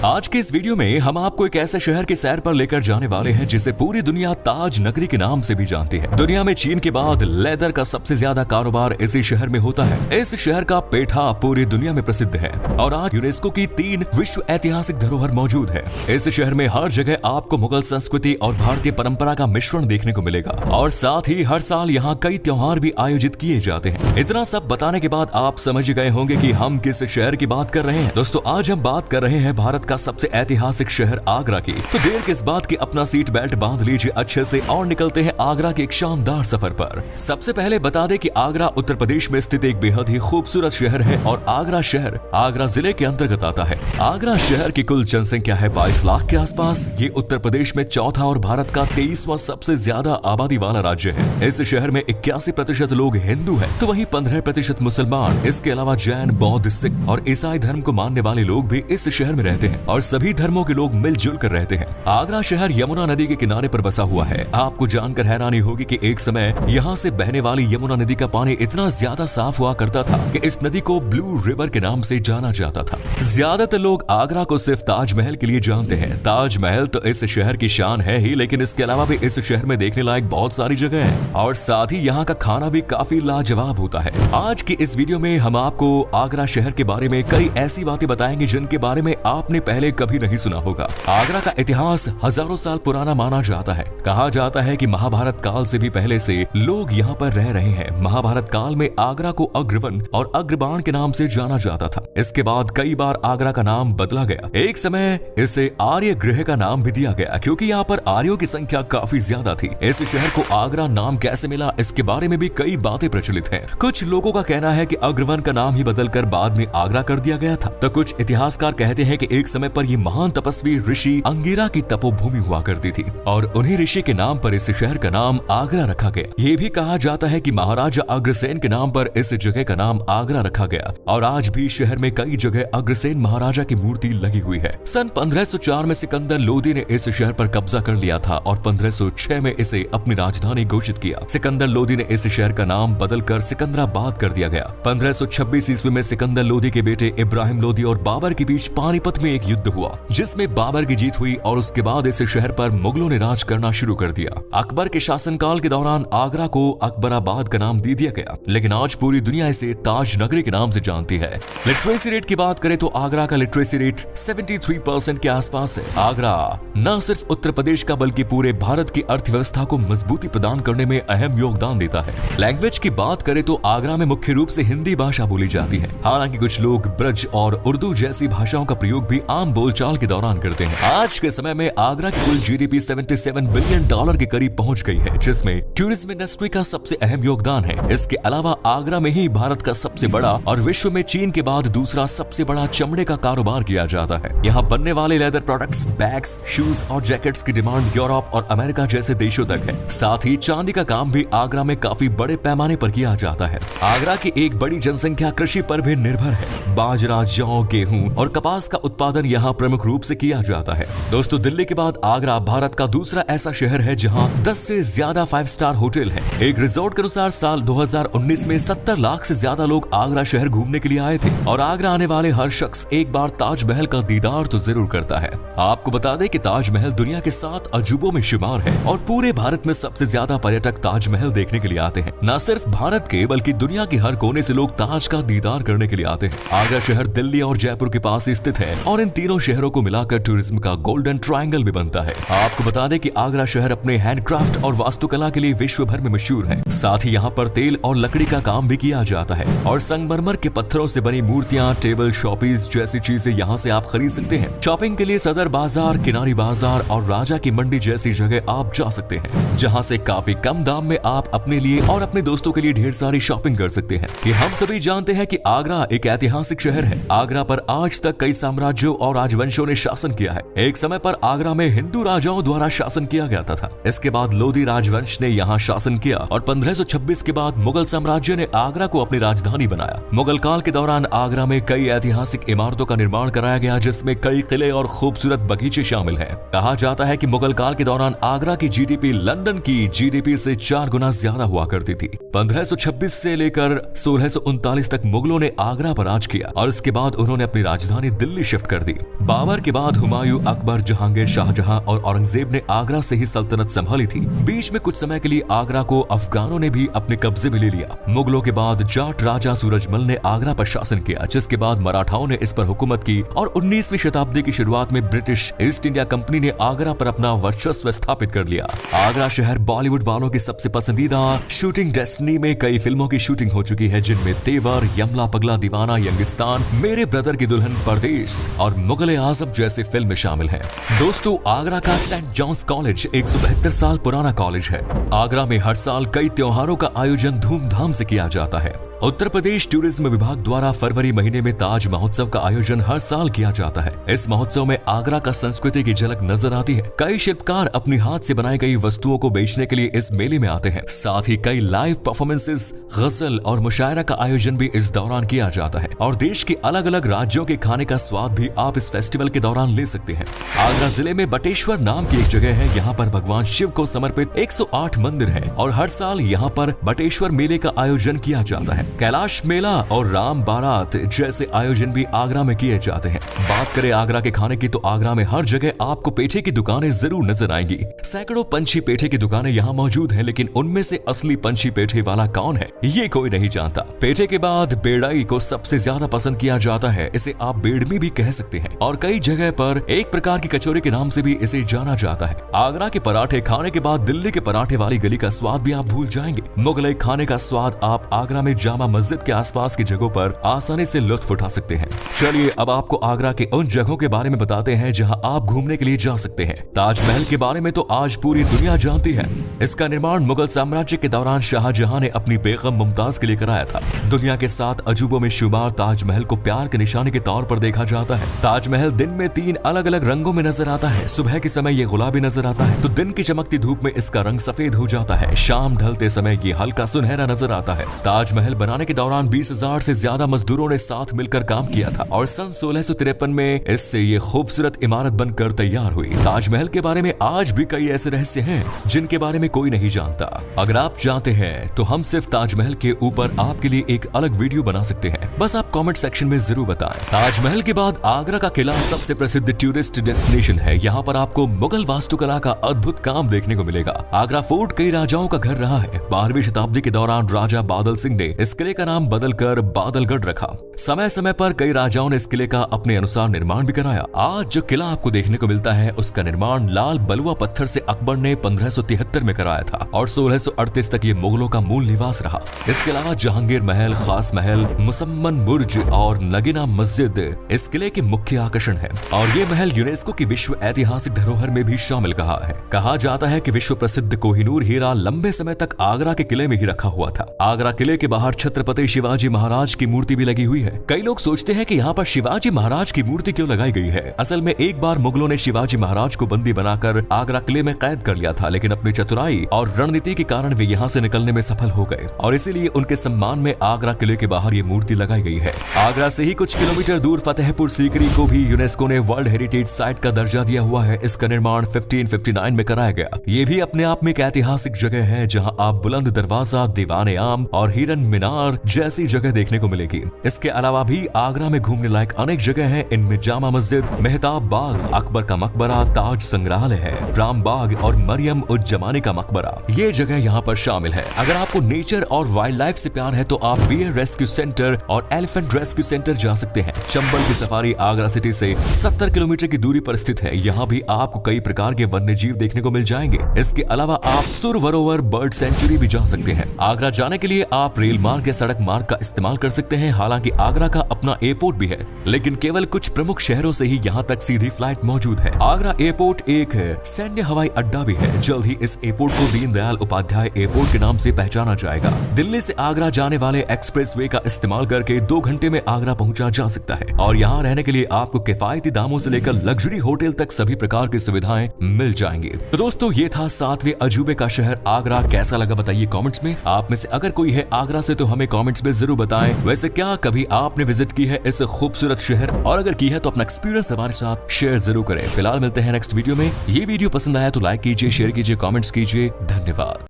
आज के इस वीडियो में हम आपको एक ऐसे शहर के सैर पर लेकर जाने वाले हैं जिसे पूरी दुनिया ताज नगरी के नाम से भी जानती है। दुनिया में चीन के बाद लेदर का सबसे ज्यादा कारोबार इसी शहर में होता है। इस शहर का पेठा पूरी दुनिया में प्रसिद्ध है और आज यूनेस्को की 3 विश्व ऐतिहासिक धरोहर मौजूद है। इस शहर में हर जगह आपको मुगल संस्कृति और भारतीय परंपरा का मिश्रण देखने को मिलेगा और साथ ही हर साल यहाँ कई त्योहार भी आयोजित किए जाते हैं। इतना सब बताने के बाद आप समझ गए होंगे कि हम किस शहर की बात कर रहे हैं। दोस्तों, आज हम बात कर रहे हैं भारत का सबसे ऐतिहासिक शहर आगरा की। तो देर किस बात की, अपना सीट बेल्ट बांध लीजिए अच्छे से और निकलते हैं आगरा के एक शानदार सफर पर। सबसे पहले बता दें कि आगरा उत्तर प्रदेश में स्थित एक बेहद ही खूबसूरत शहर है और आगरा शहर आगरा जिले के अंतर्गत आता है। आगरा शहर की कुल जनसंख्या है 22 लाख के आसपास। ये उत्तर प्रदेश में चौथा और भारत का 23वां सबसे ज्यादा आबादी वाला राज्य है। इस शहर में 81% लोग हिंदू हैं, तो वहीं 15% मुसलमान। इसके अलावा जैन, बौद्ध, सिख और ईसाई धर्म को मानने वाले लोग भी इस शहर में रहते हैं और सभी धर्मों के लोग मिलजुल कर रहते हैं। आगरा शहर यमुना नदी के किनारे पर बसा हुआ है। आपको जानकर हैरानी होगी कि एक समय यहाँ से बहने वाली यमुना नदी का पानी इतना ज्यादा साफ हुआ करता था कि इस नदी को ब्लू रिवर के नाम से जाना जाता था। ज्यादातर लोग आगरा को सिर्फ ताजमहल के लिए जानते हैं। ताजमहल तो इस शहर की शान है ही, लेकिन इसके अलावा भी इस शहर में देखने लायक बहुत सारी जगह है और साथ ही यहाँ का खाना भी काफी लाजवाब होता है। आज की इस वीडियो में हम आपको आगरा शहर के बारे में कई ऐसी बातें बताएंगे जिनके बारे में आपने पहले कभी नहीं सुना होगा। आगरा का इतिहास हजारों साल पुराना माना जाता है। कहा जाता है कि महाभारत काल से भी पहले से लोग यहाँ पर रह रहे हैं। महाभारत काल में आगरा को अग्रवन और अग्रबाण के नाम से जाना जाता था। इसके बाद कई बार आगरा का नाम बदला गया। एक समय इसे आर्य गृह का नाम भी दिया गया क्योंकि यहाँ पर आर्यों की संख्या काफी ज्यादा थी। इस शहर को आगरा नाम कैसे मिला, इसके बारे में भी कई बातें प्रचलित हैं। कुछ लोगों का कहना है कि अग्रवन का नाम ही बदलकर बाद में आगरा कर दिया गया था, तो कुछ इतिहासकार कहते हैं कि एक समय पर ये महान तपस्वी ऋषि अंगिरा की तपोभूमि हुआ करती थी और उन्हीं ऋषि के नाम पर इस शहर का नाम आगरा रखा गया। ये भी कहा जाता है कि महाराजा अग्रसेन के नाम पर इस जगह का नाम आगरा रखा गया और आज भी शहर में कई जगह अग्रसेन महाराजा की मूर्ति लगी हुई है। सन 1504 में सिकंदर लोदी ने इस शहर पर कब्जा कर लिया था और 1506 में इसे अपनी राजधानी घोषित किया। सिकंदर लोदी ने इस शहर का नाम बदलकर सिकंदराबाद कर दिया गया। 1526 ईस्वी में सिकंदर लोदी के बेटे इब्राहिम लोदी और बाबर के बीच पानीपत में एक युद्ध हुआ जिसमें बाबर की जीत हुई और उसके बाद इस शहर पर मुगलों ने राज करना शुरू कर दिया। अकबर के शासनकाल के दौरान आगरा को अकबराबाद का नाम दे दिया गया, लेकिन आज पूरी दुनिया इसे ताज नगरी के नाम से जानती है। लिटरेसी रेट की बात करें तो आगरा का लिटरेसी रेट 73% के आसपास है। आगरा न सिर्फ उत्तर प्रदेश का बल्कि पूरे भारत की अर्थव्यवस्था को मजबूती प्रदान करने में अहम योगदान देता है। लैंग्वेज की बात करें तो आगरा में मुख्य रूप से हिंदी भाषा बोली जाती है। हालांकि कुछ लोग ब्रज और उर्दू जैसी भाषाओं का प्रयोग भी आम बोलचाल के दौरान करते हैं। आज के समय में आगरा की कुल जीडीपी $77 बिलियन के करीब पहुंच गई है, जिसमें टूरिज्म इंडस्ट्री का सबसे अहम योगदान है। इसके अलावा आगरा में ही भारत का सबसे बड़ा और विश्व में चीन के बाद दूसरा सबसे बड़ा चमड़े का कारोबार किया जाता है। यहाँ बनने वाले लेदर प्रोडक्ट्स, बैग्स, शूज और जैकेट्स की डिमांड यूरोप और अमेरिका जैसे देशों तक है। साथ ही चांदी का काम भी आगरा में काफी बड़े पैमाने पर किया जाता है। आगरा की एक बड़ी जनसंख्या कृषि पर भी निर्भर है। बाजरा, जौ, गेहूं और कपास का उत्पादन यहाँ प्रमुख रूप से किया जाता है। दोस्तों, दिल्ली के बाद आगरा भारत का दूसरा ऐसा शहर है जहाँ 10 से ज्यादा 5 स्टार होटल है। एक रिजॉर्ट के अनुसार साल 2019 में 70 लाख से ज्यादा लोग आगरा शहर घूमने के लिए आए थे और आगरा आने वाले हर शख्स एक बार ताजमहल का दीदार तो जरूर करता है। आपको बता दें कि ताजमहल दुनिया के 7 अजूबों में शुमार है और पूरे भारत में सबसे ज्यादा पर्यटक ताजमहल देखने के लिए आते हैं। न सिर्फ भारत के बल्कि दुनिया के हर कोने से लोग ताज का दीदार करने के लिए आते हैं। आगरा शहर दिल्ली और जयपुर के पास स्थित है और इन तीनों शहरों को मिलाकर टूरिज्म का गोल्डन ट्रायंगल भी बनता है। आपको बता दें कि आगरा शहर अपने हैंडक्राफ्ट और वास्तुकला के लिए विश्व भर में मशहूर है। साथ ही यहाँ पर तेल और लकड़ी का काम भी किया जाता है और संगमरमर के पत्थरों से बनी मूर्तियाँ, टेबल, शॉपीस जैसी चीजें यहाँ से आप खरीद सकते हैं। शॉपिंग के लिए सदर बाजार, किनारी बाजार और राजा की मंडी जैसी जगह आप जा सकते हैं, जहाँ से काफी कम दाम में आप अपने लिए और अपने दोस्तों के लिए ढेर सारी शॉपिंग कर सकते हैं। ये हम सभी जानते हैं कि आगरा एक ऐतिहासिक शहर है। आगरा पर आज तक कई साम्राज्यों और राजवंशों ने शासन किया है। एक समय पर आगरा में हिंदू राजाओं द्वारा शासन किया गया था। इसके बाद लोदी राजवंश ने यहाँ शासन किया और 1526 के बाद मुगल साम्राज्य ने आगरा को अपनी राजधानी बनाया। मुगल काल के दौरान आगरा में कई ऐतिहासिक इमारतों का निर्माण कराया गया, जिसमें कई किले और खूबसूरत बगीचे शामिल हैं। कहा जाता है कि मुगल काल के दौरान आगरा की जीडीपी लंदन की जीडीपी से 4 गुना ज्यादा हुआ करती थी। 1526 से लेकर 1639 तक मुगलों ने आगरा पर राज किया और इसके बाद उन्होंने अपनी राजधानी दिल्ली शिफ्ट कर दी। दी। बाबर के बाद हुमायूं, अकबर, जहांगीर, शाहजहां और औरंगजेब ने आगरा से ही सल्तनत संभाली थी। बीच में कुछ समय के लिए आगरा को अफगानों ने भी अपने कब्जे में ले लिया। मुगलों के बाद जाट राजा सूरजमल ने आगरा पर शासन किया, जिसके बाद मराठाओं ने इस पर हुकूमत की और 19वीं शताब्दी की शुरुआत में ब्रिटिश ईस्ट इंडिया कंपनी ने आगरा पर अपना वर्चस्व स्थापित कर लिया। आगरा शहर बॉलीवुड वालों की सबसे पसंदीदा शूटिंग डेस्टिनी में कई फिल्मों की शूटिंग हो चुकी है, जिनमें तेवर, यमला पगला दीवाना, यंगिस्तान, मेरे ब्रदर की दुल्हन, परदेश और मुगले आजम जैसी फिल्में शामिल हैं। दोस्तों, आगरा का सेंट जॉन्स कॉलेज 172 साल पुराना कॉलेज है। आगरा में हर साल कई त्योहारों का आयोजन धूमधाम से किया जाता है। उत्तर प्रदेश टूरिज्म विभाग द्वारा फरवरी महीने में ताज महोत्सव का आयोजन हर साल किया जाता है। इस महोत्सव में आगरा का संस्कृति की झलक नजर आती है। कई शिल्पकार अपनी हाथ से बनाई गई वस्तुओं को बेचने के लिए इस मेले में आते हैं। साथ ही कई लाइव परफॉर्मेंसेस, गजल और मुशायरा का आयोजन भी इस दौरान किया जाता है और देश के अलग अलग राज्यों के खाने का स्वाद भी आप इस फेस्टिवल के दौरान ले सकते हैं। आगरा जिले में बटेश्वर नाम की एक जगह है। यहाँ पर भगवान शिव को समर्पित 108 मंदिर है और हर साल यहाँ पर बटेश्वर मेले का आयोजन किया जाता है। कैलाश मेला और राम बारात जैसे आयोजन भी आगरा में किए जाते हैं। बात करें आगरा के खाने की, तो आगरा में हर जगह आपको पेठे की दुकानें जरूर नजर आएंगी। सैकड़ों पंछी पेठे की दुकानें यहाँ मौजूद हैं, लेकिन उनमें से असली पंछी पेठे वाला कौन है, ये कोई नहीं जानता। पेठे के बाद बेड़ई को सबसे ज्यादा पसंद किया जाता है। इसे आप बेड़मी भी कह सकते हैं और कई जगह पर एक प्रकार की कचौरी के नाम से भी इसे जाना जाता है। आगरा के पराठे खाने के बाद दिल्ली के पराठे वाली गली का स्वाद भी आप भूल जाएंगे। मुगलई खाने का स्वाद आप आगरा में जामा मस्जिद के आसपास की जगहों पर आसानी से लुत्फ उठा सकते हैं। चलिए अब आपको आगरा के उन जगहों के बारे में बताते हैं जहां आप घूमने के लिए जा सकते हैं। ताजमहल के बारे में तो आज पूरी दुनिया जानती है। इसका निर्माण मुगल साम्राज्य के दौरान शाहजहां ने अपनी बेगम मुमताज के लिए कराया था। दुनिया के 7 अजूबों में शुमार ताजमहल को प्यार के निशाने के तौर पर देखा जाता है। ताजमहल दिन में 3 अलग अलग रंगों में नजर आता है। सुबह के समय ये गुलाबी नजर आता है तो दिन की चमकती धूप में इसका रंग सफेद हो जाता है। शाम ढलते समय ये हल्का सुनहरा नजर आता है। ताजमहल बनाने के दौरान 20,000 से ज्यादा मजदूरों ने साथ मिलकर काम किया था और सन 1653 में इससे ये खूबसूरत इमारत बनकर तैयार हुई। ताजमहल के बारे में आज भी कई ऐसे रहस्य हैं जिनके बारे में कोई नहीं जानता। अगर आप चाहते हैं तो हम सिर्फ ताजमहल के ऊपर आपके लिए एक अलग वीडियो बना सकते हैं, बस आप कमेंट सेक्शन में जरूर बताएं। ताजमहल के बाद आगरा का किला सबसे प्रसिद्ध टूरिस्ट डेस्टिनेशन है। यहाँ पर आपको मुगल वास्तुकला का अद्भुत काम देखने को मिलेगा। आगरा फोर्ट कई राजाओं का घर रहा है। 12वीं शताब्दी के दौरान राजा बादल सिंह ने इस किले का नाम बदलकर बादलगढ़ रखा। समय समय पर कई राजाओं ने इस किले का अपने अनुसार निर्माण भी कराया। आज जो किला आपको देखने को मिलता है उसका निर्माण लाल बलुआ पत्थर से अकबर ने 1573 में कराया था और 1638 तक ये मुगलों का मूल निवास रहा। इसके अलावा जहांगीर महल, खास महल, मुसम्मन बुर्ज और नगीना मस्जिद इस किले के मुख्य आकर्षण है और ये महल यूनेस्को की विश्व ऐतिहासिक धरोहर में भी शामिल है। कहा जाता है कि विश्व प्रसिद्ध कोहिनूर हीरा लंबे समय तक आगरा के किले में ही रखा हुआ था। आगरा किले के बाहर छत्रपति शिवाजी महाराज की मूर्ति भी लगी हुई है। कई लोग सोचते हैं कि यहाँ पर शिवाजी महाराज की मूर्ति क्यों लगाई गई है। असल में एक बार मुगलों ने शिवाजी महाराज को बंदी बनाकर आगरा किले में कैद कर लिया था, लेकिन अपनी चतुराई और रणनीति के कारण वे यहाँ से निकलने में सफल हो गए और इसीलिए उनके सम्मान में आगरा किले के बाहर ये मूर्ति लगाई गई है। आगरा से ही कुछ किलोमीटर दूर फतेहपुर सीकरी को भी यूनेस्को ने वर्ल्ड हेरिटेज साइट का दर्जा दिया हुआ है। इसका निर्माण 1559 में कराया गया। ये भी अपने आप में एक ऐतिहासिक जगह है जहाँ आप बुलंद दरवाजा, दीवाने आम और हिरन मीनार जैसी जगह देखने को मिलेगी। इसके अलावा भी आगरा में घूमने लायक अनेक जगह हैं। इनमें जामा मस्जिद, मेहताब बाग, अकबर का मकबरा, ताज संग्रहालय है, राम बाग और मरियम उज जमानी का मकबरा, ये जगह यहाँ पर शामिल है। अगर आपको नेचर और वाइल्ड लाइफ से प्यार है तो आप बियर रेस्क्यू सेंटर और एलिफेंट रेस्क्यू सेंटर जा सकते हैं। चंबल की सफारी आगरा सिटी से 70 किलोमीटर की दूरी पर स्थित है। यहाँ भी आपको कई प्रकार के वन्य जीव देखने को मिल जाएंगे। इसके अलावा आप सुरवरोवर बर्ड सेंचुरी भी जा सकते हैं। आगरा जाने के लिए आप रेल मार्ग या सड़क मार्ग का इस्तेमाल कर सकते हैं। हालांकि आगरा का अपना एयरपोर्ट भी है, लेकिन केवल कुछ प्रमुख शहरों से ही यहाँ तक सीधी फ्लाइट मौजूद है। आगरा एयरपोर्ट एक सैन्य हवाई अड्डा भी है। जल्द ही इस एयरपोर्ट को दीनदयाल उपाध्याय एयरपोर्ट के नाम से पहचाना जाएगा। दिल्ली से आगरा जाने वाले एक्सप्रेसवे का इस्तेमाल करके 2 घंटे में आगरा पहुंचा जा सकता है और यहाँ रहने के लिए आपको किफायती दामों से लेकर लग्जरी होटल तक सभी प्रकार की सुविधाएं मिल जाएंगी। तो दोस्तों, ये था 7वें अजूबे का शहर आगरा। कैसा लगा बताइए कमेंट्स में। आप में से अगर कोई है आगरा से तो हमें कमेंट्स में जरूर बताएं। वैसे क्या कभी आपने विजिट की है इस खूबसूरत शहर, और अगर की है तो अपना एक्सपीरियंस हमारे साथ शेयर जरूर करें। फिलहाल मिलते हैं नेक्स्ट वीडियो में। ये वीडियो पसंद आया तो लाइक कीजिए, शेयर कीजिए, कमेंट्स कीजिए। धन्यवाद।